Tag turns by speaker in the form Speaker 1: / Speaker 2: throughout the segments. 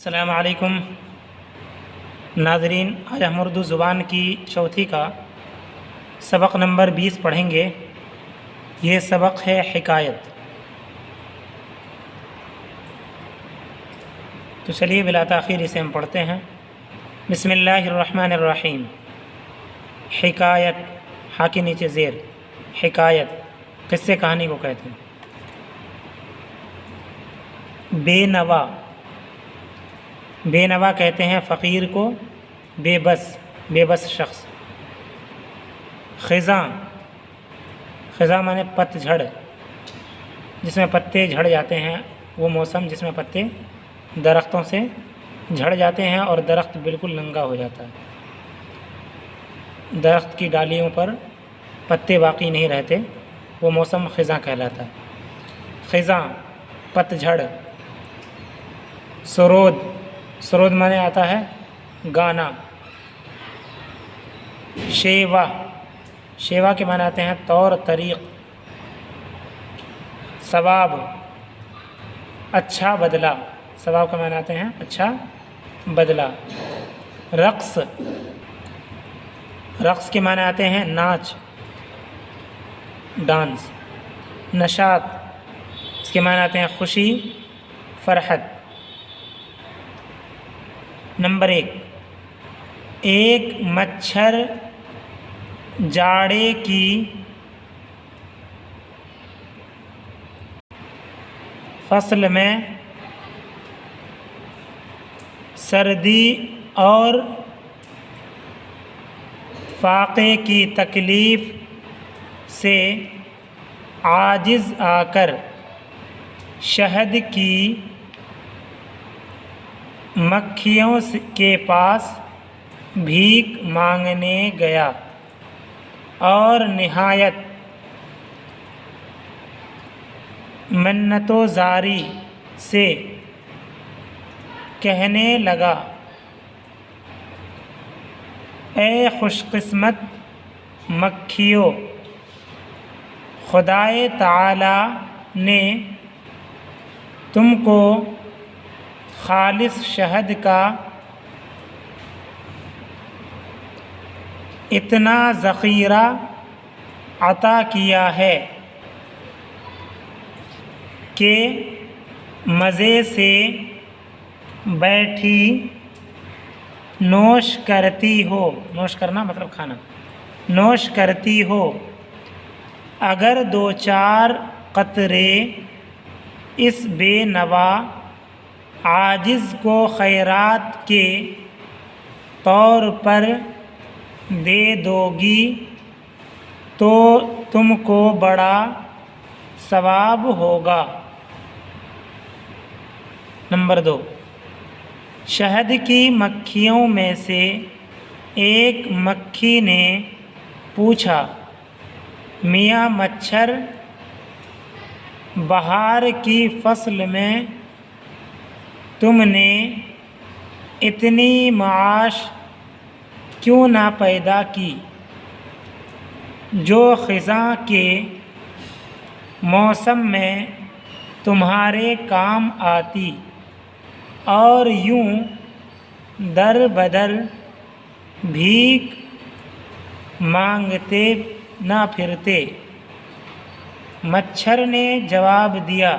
Speaker 1: السلام علیکم ناظرین، آج ہم اردو زبان کی چوتھی کا سبق نمبر 20 پڑھیں گے۔ یہ سبق ہے حکایت۔ تو چلیے بلا تاخیر اسے ہم پڑھتے ہیں۔ بسم اللہ الرحمن الرحیم۔ حکایت، ہا کے نیچے زیر، حکایت قصے کہانی کو کہتے ہیں۔ بے نوا، بے نوا کہتے ہیں فقیر کو، بے بس شخص۔ خزاں، خزاں مانے پت جھڑ، جس میں پتے جھڑ جاتے ہیں، وہ موسم جس میں پتے درختوں سے جھڑ جاتے ہیں اور درخت بالکل ننگا ہو جاتا ہے، درخت کی ڈالیوں پر پتے باقی نہیں رہتے، وہ موسم خزاں کہلاتا ہے۔ خزاں، پت جھڑ۔ سرود، سرود مانے آتا ہے گانا۔ شیوا، شیوا کے معنی آتے ہیں طور طریق۔ ثواب، اچھا بدلہ، ثواب کے معنی آتے ہیں اچھا بدلہ۔ رقص، رقص کے معنی آتے ہیں ناچ، ڈانس۔ نشاط، اس کے معنی آتے ہیں خوشی، فرحت۔ نمبر 1، ایک مچھر جاڑے کی فصل میں سردی اور فاقے کی تکلیف سے عاجز آ کر شہد کی مکھیوں کے پاس بھیک مانگنے گیا اور نہایت منت و زاری سے کہنے لگا، اے خوش قسمت مکھیوں، خدائے تعالی نے تم کو خالص شہد کا اتنا ذخیرہ عطا کیا ہے کہ مزے سے بیٹھی نوش کرتی ہو، نوش کرنا مطلب کھانا، نوش کرتی ہو، اگر 2-4 قطرے اس بے نوا عاجز کو خیرات کے طور پر دے دو گی تو تم کو بڑا ثواب ہوگا۔ نمبر 2، شہد کی مکھیوں میں سے ایک مکھی نے پوچھا، میاں مچھر، بہار کی فصل میں تم نے اتنی معاش کیوں نہ پیدا کی جو خزاں کے موسم میں تمہارے کام آتی، اور یوں در بدر بھیک مانگتے نہ پھرتے؟ مچھر نے جواب دیا،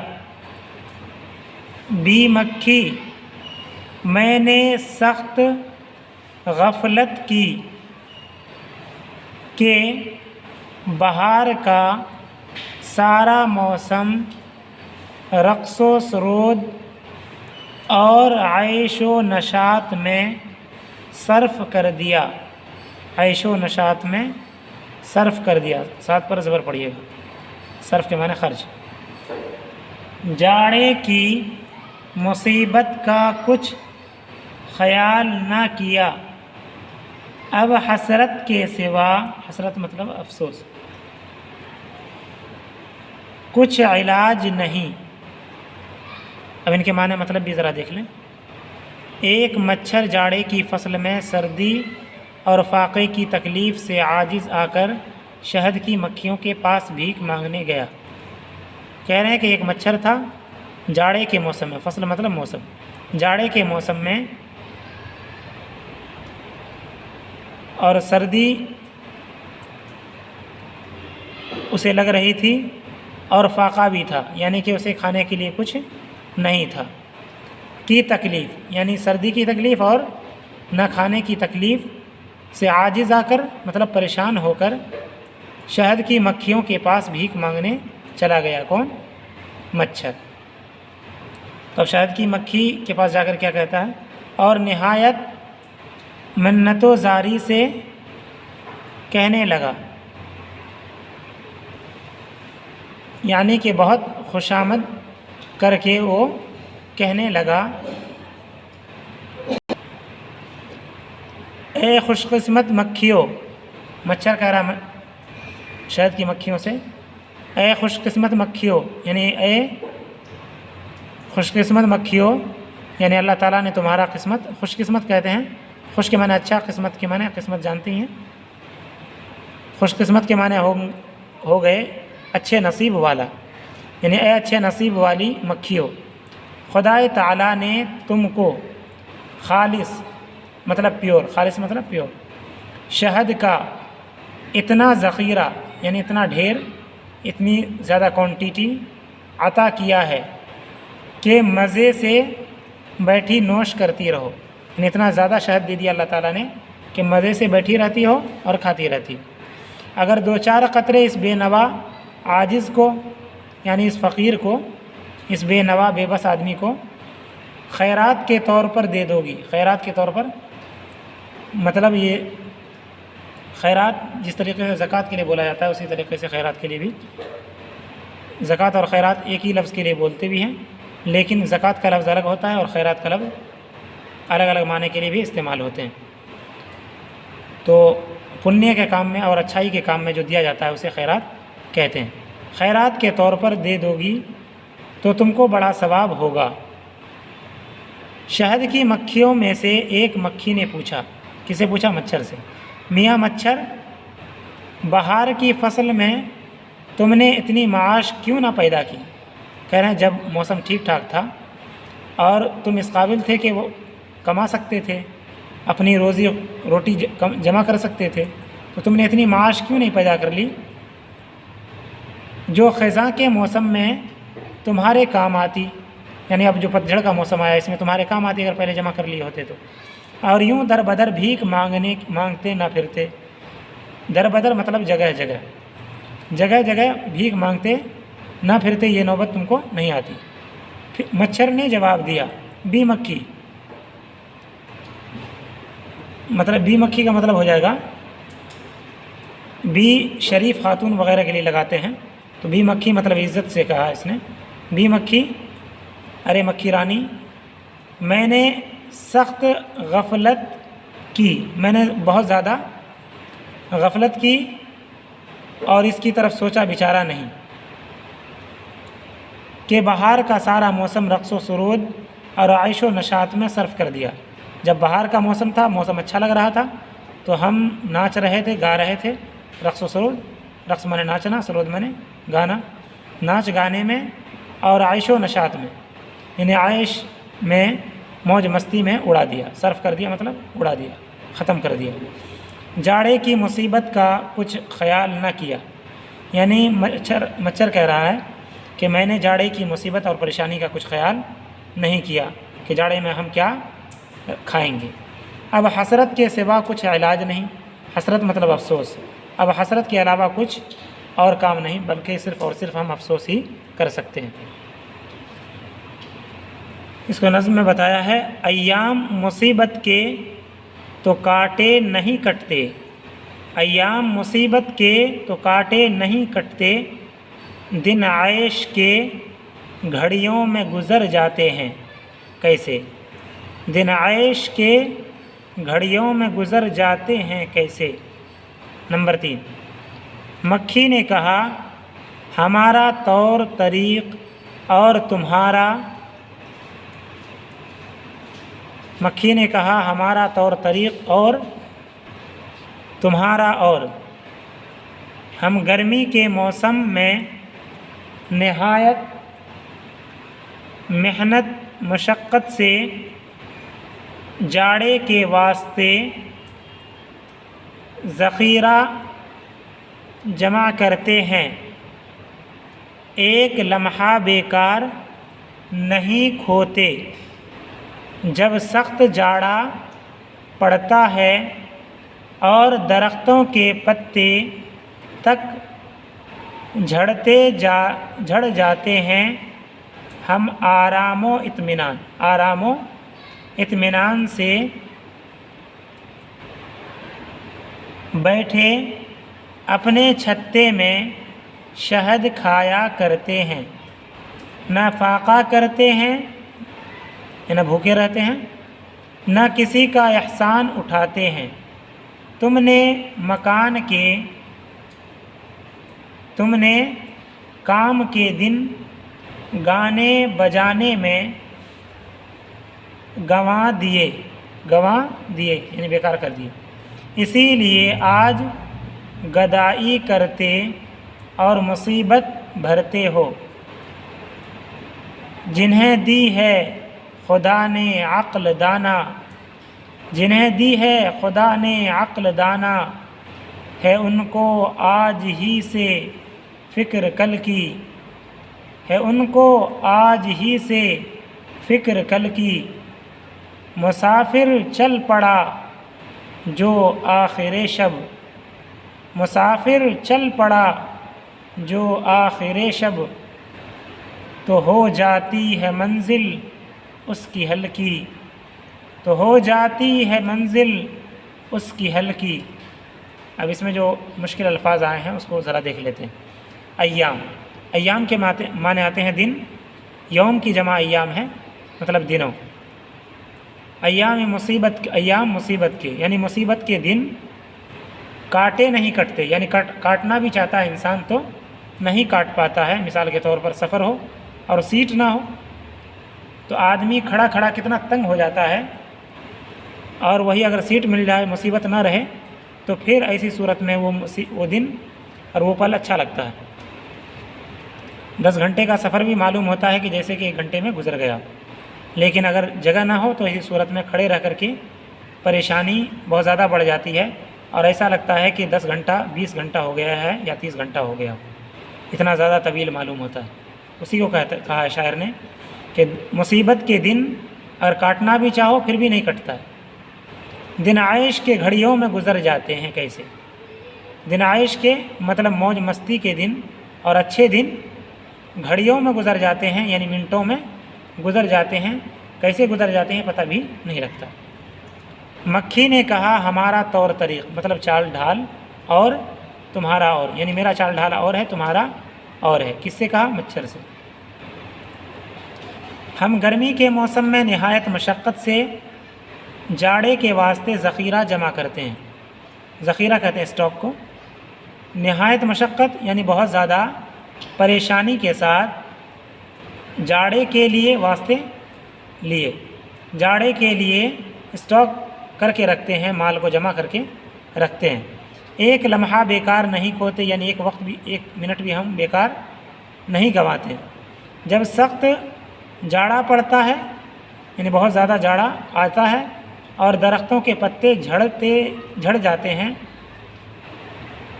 Speaker 1: بی مکھی، میں نے سخت غفلت کی کہ بہار کا سارا موسم رقص و سرود اور عیش و نشاط میں صرف کر دیا، عیش و نشاط میں صرف کر دیا، 7 پر زبر پڑھیے گا، صرف کے معنی خرچ۔ جاڑے کی مصیبت کا کچھ خیال نہ کیا، اب حسرت کے سوا، حسرت مطلب افسوس، کچھ علاج نہیں۔ اب ان کے معنی مطلب بھی ذرا دیکھ لیں۔ ایک مچھر جاڑے کی فصل میں سردی اور فاقے کی تکلیف سے عاجز آ کر شہد کی مکھیوں کے پاس بھیک مانگنے گیا۔ کہہ رہے ہیں کہ ایک مچھر تھا جاڑے کے موسم میں، فصل مطلب موسم، جاڑے کے موسم میں اور سردی اسے لگ رہی تھی اور فاقہ بھی تھا، یعنی کہ اسے کھانے کے لیے کچھ نہیں تھا، کی تکلیف یعنی سردی کی تکلیف اور نہ کھانے کی تکلیف سے عاجز آ کر مطلب پریشان ہو کر شہد کی مکھیوں کے پاس بھیک مانگنے چلا گیا۔ کون؟ مچھر۔ تو شہد کی مکھی کے پاس جا کر کیا کہتا ہے؟ اور نہایت منت و زاری سے کہنے لگا، یعنی کہ بہت خوشامد کر کے وہ کہنے لگا، اے خوش قسمت مکھیوں، مچھر کہہ رہا شہد کی مکھیوں سے، اے خوش قسمت مکھیوں، یعنی اے خوش قسمت مکھیوں، یعنی اللہ تعالیٰ نے تمہارا قسمت، خوش قسمت کہتے ہیں، خوش کے معنی اچھا، قسمت کے معنی قسمت جانتی ہیں، خوش قسمت کے معنی ہو گئے اچھے نصیب والا، یعنی اے اچھے نصیب والی مکھیوں، خدائے تعالیٰ نے تم کو خالص مطلب پیور، خالص مطلب پیور، شہد کا اتنا ذخیرہ یعنی اتنا ڈھیر، اتنی زیادہ کوانٹیٹی عطا کیا ہے کہ مزے سے بیٹھی نوش کرتی رہو، یعنی اتنا زیادہ شہد دے دیا اللہ تعالیٰ نے کہ مزے سے بیٹھی رہتی ہو اور کھاتی رہتی۔ اگر دو چار قطرے اس بے نوا عاجز کو، یعنی اس فقیر کو، اس بے نوا بے بس آدمی کو خیرات کے طور پر دے دو گی، خیرات کے طور پر مطلب یہ خیرات جس طریقے سے زکوٰۃ کے لیے بولا جاتا ہے اسی طریقے سے خیرات کے لیے بھی، زکوٰۃ اور خیرات ایک ہی لفظ کے لیے بولتے بھی ہیں، لیکن زکوٰۃ کا لفظ الگ ہوتا ہے اور خیرات کا لفظ الگ الگ معنی کے لیے بھی استعمال ہوتے ہیں۔ تو پنیہ کے کام میں اور اچھائی کے کام میں جو دیا جاتا ہے اسے خیرات کہتے ہیں۔ خیرات کے طور پر دے دو گی تو تم کو بڑا ثواب ہوگا۔ شہد کی مکھیوں میں سے ایک مکھی نے پوچھا، کسے پوچھا؟ مچھر سے، میاں مچھر، بہار کی فصل میں تم نے اتنی معاش کیوں نہ پیدا کی؟ کہہ رہے ہیں جب موسم ٹھیک ٹھاک تھا اور تم اس قابل تھے کہ وہ کما سکتے تھے، اپنی روزی روٹی جمع کر سکتے تھے، تو تم نے اتنی معاش کیوں نہیں پیدا کر لی جو خزاں کے موسم میں تمہارے کام آتی، یعنی اب جو پتجھڑ کا موسم آیا اس میں تمہارے کام آتی اگر پہلے جمع کر لیے ہوتے تو۔ اور یوں در بدر بھیک مانگتے نہ پھرتے، در بدر مطلب جگہ جگہ، جگہ جگہ بھیک مانگتے نہ پھرتے، یہ نوبت تم کو نہیں آتی۔ پھر مچھر نے جواب دیا، بی مکھی، مطلب بی مکھی کا مطلب ہو جائے گا بی شریف خاتون وغیرہ کے لیے لگاتے ہیں، تو بی مکھی مطلب عزت سے کہا اس نے، بی مکھی، ارے مکھی رانی، میں نے سخت غفلت کی، میں نے بہت زیادہ غفلت کی اور اس کی طرف سوچا بچارہ نہیں کہ بہار کا سارا موسم رقص و سرود اور عیش و نشاط میں صرف کر دیا۔ جب بہار کا موسم تھا، موسم اچھا لگ رہا تھا تو ہم ناچ رہے تھے، گا رہے تھے، رقص و سرود، رقص میں نے ناچنا، سرود میں نے گانا، ناچ گانے میں اور عیش و نشاط میں، یعنی عیش میں موج مستی میں اڑا دیا، صرف کر دیا مطلب اڑا دیا، ختم کر دیا۔ جاڑے کی مصیبت کا کچھ خیال نہ کیا، یعنی مچھر کہہ رہا ہے کہ میں نے جاڑے کی مصیبت اور پریشانی کا کچھ خیال نہیں کیا کہ جاڑے میں ہم کیا کھائیں گے۔ اب حسرت کے سوا کچھ علاج نہیں، حسرت مطلب افسوس، اب حسرت کے علاوہ کچھ اور کام نہیں بلکہ صرف اور صرف ہم افسوس ہی کر سکتے ہیں۔ اس کو نظم میں بتایا ہے، ایام مصیبت کے تو کاٹے نہیں کٹتے، ایام مصیبت کے تو کاٹے نہیں کٹتے، دن عیش کے گھڑیوں میں گزر جاتے ہیں کیسے، دن عیش کے گھڑیوں میں گزر جاتے ہیں کیسے۔ نمبر 3، مکھی نے کہا ہمارا طور طریق اور تمہارا، مکھی نے کہا ہمارا طور طریق اور تمہارا، اور ہم گرمی کے موسم میں نہایت محنت مشقت سے جاڑے کے واسطے ذخیرہ جمع کرتے ہیں، ایک لمحہ بیکار نہیں کھوتے۔ جب سخت جاڑا پڑتا ہے اور درختوں کے پتے تک جھڑ جاتے ہیں، ہم آرام و اطمینان سے بیٹھے اپنے چھتے میں شہد کھایا کرتے ہیں، نہ فاقہ کرتے ہیں نہ بھوکے رہتے ہیں، نہ کسی کا احسان اٹھاتے ہیں۔ تم نے کام کے دن گانے بجانے میں گنوا دیے یعنی بیکار کر دیے، اسی لیے آج گدائی کرتے اور مصیبت بھرتے ہو۔ جنہیں دی ہے خدا نے عقل دانا، ہے ان کو آج ہی سے فکر کل کی، مسافر چل پڑا جو آخر شب، تو ہو جاتی ہے منزل اس کی ہلکی۔ اب اس میں جو مشکل الفاظ آئے ہیں اس کو ذرا دیکھ لیتے ہیں۔ ایام کے معنی آتے ہیں دن، یوم کی جمع ایام ہے مطلب دنوں۔ ایام مصیبت کے یعنی مصیبت کے دن کاٹے نہیں کٹتے، یعنی کاٹنا بھی چاہتا ہے انسان تو نہیں کاٹ پاتا ہے۔ مثال کے طور پر سفر ہو اور سیٹ نہ ہو تو آدمی کھڑا کتنا تنگ ہو جاتا ہے، اور وہی اگر سیٹ مل جائے، مصیبت نہ رہے، تو پھر ایسی صورت میں وہ دن اور وہ پل اچھا لگتا ہے۔ 10 گھنٹے کا سفر بھی معلوم ہوتا ہے کہ جیسے کہ 1 گھنٹے میں گزر گیا، لیکن اگر جگہ نہ ہو تو اسی صورت میں کھڑے رہ کر کے پریشانی بہت زیادہ بڑھ جاتی ہے، اور ایسا لگتا ہے کہ 10 گھنٹہ 20 گھنٹہ ہو گیا ہے یا 30 گھنٹہ ہو گیا، اتنا زیادہ طویل معلوم ہوتا ہے۔ اسی کو کہا ہے شاعر نے کہ مصیبت کے دن اگر کاٹنا بھی چاہو پھر بھی نہیں کٹتا ہے۔ دن عائش کے گھڑیوں میں گزر جاتے ہیں کیسے؟ دن عائش کے مطلب موج مستی کے دن اور اچھے دن گھڑیوں میں گزر جاتے ہیں، یعنی منٹوں میں گزر جاتے ہیں۔ کیسے گزر جاتے ہیں پتہ بھی نہیں لگتا۔ مکھی نے کہا ہمارا طور طریق مطلب چال ڈھال اور تمہارا اور، یعنی میرا چال ڈھال اور ہے، تمہارا اور ہے۔ کس سے کہا؟ مچھر سے۔ ہم گرمی کے موسم میں نہایت مشقت سے جاڑے کے واسطے ذخیرہ جمع کرتے ہیں۔ ذخیرہ کہتے ہیں اسٹاک کو۔ نہایت مشقت یعنی بہت زیادہ پریشانی کے ساتھ جاڑے کے لیے اسٹاک کر کے رکھتے ہیں، مال کو جمع کر کے رکھتے ہیں۔ ایک لمحہ بیکار نہیں کھوتے، یعنی ایک وقت بھی، 1 منٹ بھی ہم بیکار نہیں گنواتے۔ جب سخت جاڑا پڑتا ہے یعنی بہت زیادہ جاڑا آتا ہے اور درختوں کے پتے جھڑ جاتے ہیں،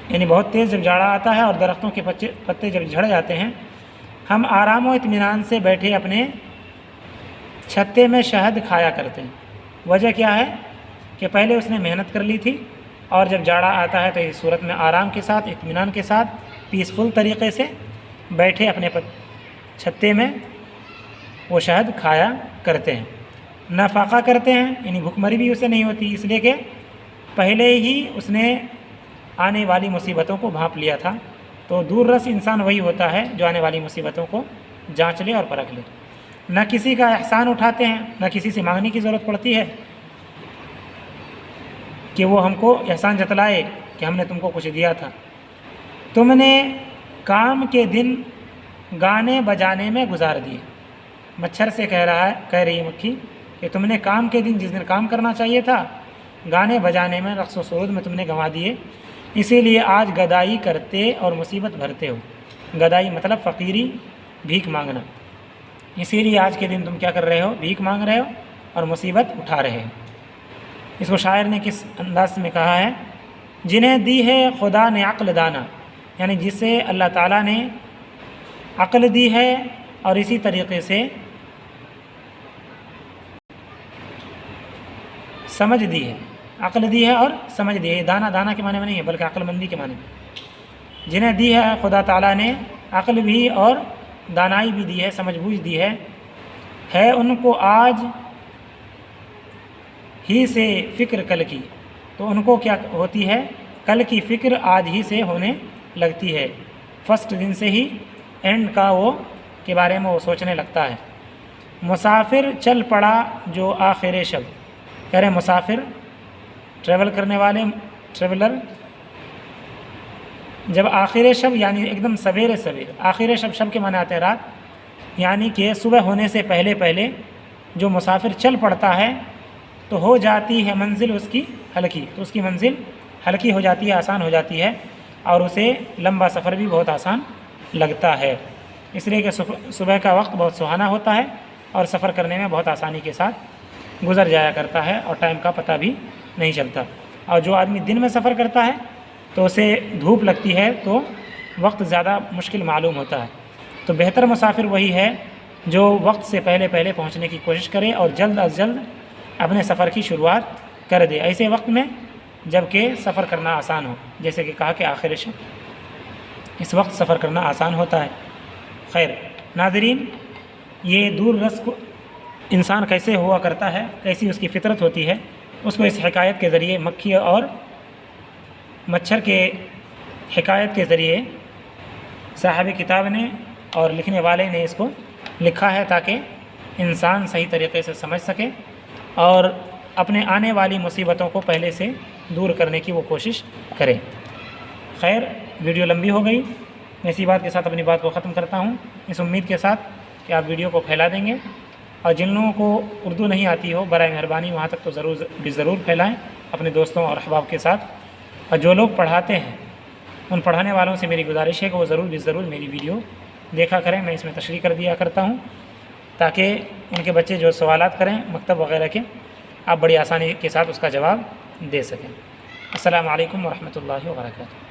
Speaker 1: یعنی بہت تیز جب جاڑا آتا ہے اور درختوں کے پتے جب جھڑ جاتے ہیں، ہم آرام و اطمینان سے بیٹھے اپنے چھتے میں شہد کھایا کرتے ہیں۔ وجہ کیا ہے کہ پہلے اس نے محنت کر لی تھی، اور جب جاڑا آتا ہے تو اس صورت میں آرام کے ساتھ، اطمینان کے ساتھ، پیسفل طریقے سے بیٹھے اپنے چھتے میں وہ شہد کھایا کرتے ہیں۔ نہ فاقہ کرتے ہیں، یعنی بھوکمری بھی اسے نہیں ہوتی، اس لیے کہ پہلے ہی اس نے آنے والی مصیبتوں کو بھانپ لیا تھا۔ تو دور رس انسان وہی ہوتا ہے جو آنے والی مصیبتوں کو جانچ لے اور پرکھ لے۔ نہ کسی کا احسان اٹھاتے ہیں، نہ کسی سے مانگنے کی ضرورت پڑتی ہے کہ وہ ہم کو احسان جتلائے کہ ہم نے تم کو کچھ دیا تھا۔ تم نے کام کے دن گانے بجانے میں گزار دیے۔ مچھر سے کہہ رہی مکھی کہ تم نے کام کے دن، جس دن کام کرنا چاہیے تھا، گانے بجانے میں، رقص و سرود میں تم نے گنوا دیے، اسی لیے آج گدائی کرتے اور مصیبت بھرتے ہو۔ گدائی مطلب فقیری، بھیک مانگنا۔ اسی لیے آج کے دن تم کیا کر رہے ہو؟ بھیک مانگ رہے ہو اور مصیبت اٹھا رہے ہو۔ اس کو شاعر نے کس انداز میں کہا ہے؟ جنہیں دی ہے خدا نے عقل دانا، یعنی جسے اللہ تعالیٰ نے عقل دی ہے اور اسی طریقے سے سمجھ دی ہے، عقل دی ہے اور سمجھ دی ہے۔ دانا دانا کے معنی میں نہیں ہے بلکہ عقل مندی کے معنی میں۔ جنہیں دی ہے خدا تعالیٰ نے عقل بھی اور دانائی بھی دی ہے، سمجھ بوجھ دی ہے ان کو آج ہی سے فکر کل کی، تو ان کو کیا ہوتی ہے؟ کل کی فکر آج ہی سے ہونے لگتی ہے، فرسٹ دن سے ہی اینڈ کا وہ کے بارے میں وہ سوچنے لگتا ہے۔ مسافر چل پڑا جو آخر شب، کہہ رہے مسافر ٹریول کرنے والے ٹریولر جب آخر شب یعنی ایک دم سویرے سویرے، آخر شب شب کے معنی آتے ہیں رات، یعنی کہ صبح ہونے سے پہلے پہلے جو مسافر چل پڑتا ہے تو ہو جاتی ہے منزل اس کی ہلکی، تو اس کی منزل ہلکی ہو جاتی ہے، آسان ہو جاتی ہے، اور اسے لمبا سفر بھی بہت آسان لگتا ہے، اس لیے کہ صبح کا وقت بہت سہانا ہوتا ہے اور سفر کرنے میں بہت آسانی کے ساتھ گزر جایا کرتا ہے اور ٹائم کا پتہ بھی نہیں چلتا۔ اور جو آدمی دن میں سفر کرتا ہے تو اسے دھوپ لگتی ہے تو وقت زیادہ مشکل معلوم ہوتا ہے، تو بہتر مسافر وہی ہے جو وقت سے پہلے پہلے پہنچنے کی کوشش کرے اور جلد از جلد اپنے سفر کی شروعات کر دے، ایسے وقت میں جب کہ سفر کرنا آسان ہو، جیسے کہ کہا کہ آخر شب، اس وقت سفر کرنا آسان ہوتا ہے۔ خیر ناظرین، یہ دور رس کو انسان کیسے ہوا کرتا ہے، کیسی اس کی فطرت ہوتی ہے، اس کو اس حکایت کے ذریعے، مکھی اور مچھر کے حکایت کے ذریعے صاحب کتاب نے اور لکھنے والے نے اس کو لکھا ہے تاکہ انسان صحیح طریقے سے سمجھ سکے اور اپنے آنے والی مصیبتوں کو پہلے سے دور کرنے کی وہ کوشش کرے۔ خیر ویڈیو لمبی ہو گئی، میں اسی بات کے ساتھ اپنی بات کو ختم کرتا ہوں، اس امید کے ساتھ کہ آپ ویڈیو کو پھیلا دیں گے، اور جن لوگوں کو اردو نہیں آتی ہو برائے مہربانی وہاں تک تو ضرور پھیلائیں اپنے دوستوں اور احباب کے ساتھ، اور جو لوگ پڑھاتے ہیں ان پڑھانے والوں سے میری گزارش ہے کہ وہ ضرور میری ویڈیو دیکھا کریں، میں اس میں تشریح کر دیا کرتا ہوں تاکہ ان کے بچے جو سوالات کریں مکتب وغیرہ کے، آپ بڑی آسانی کے ساتھ اس کا جواب دے سکیں۔ السلام علیکم ورحمۃ اللہ وبرکاتہ۔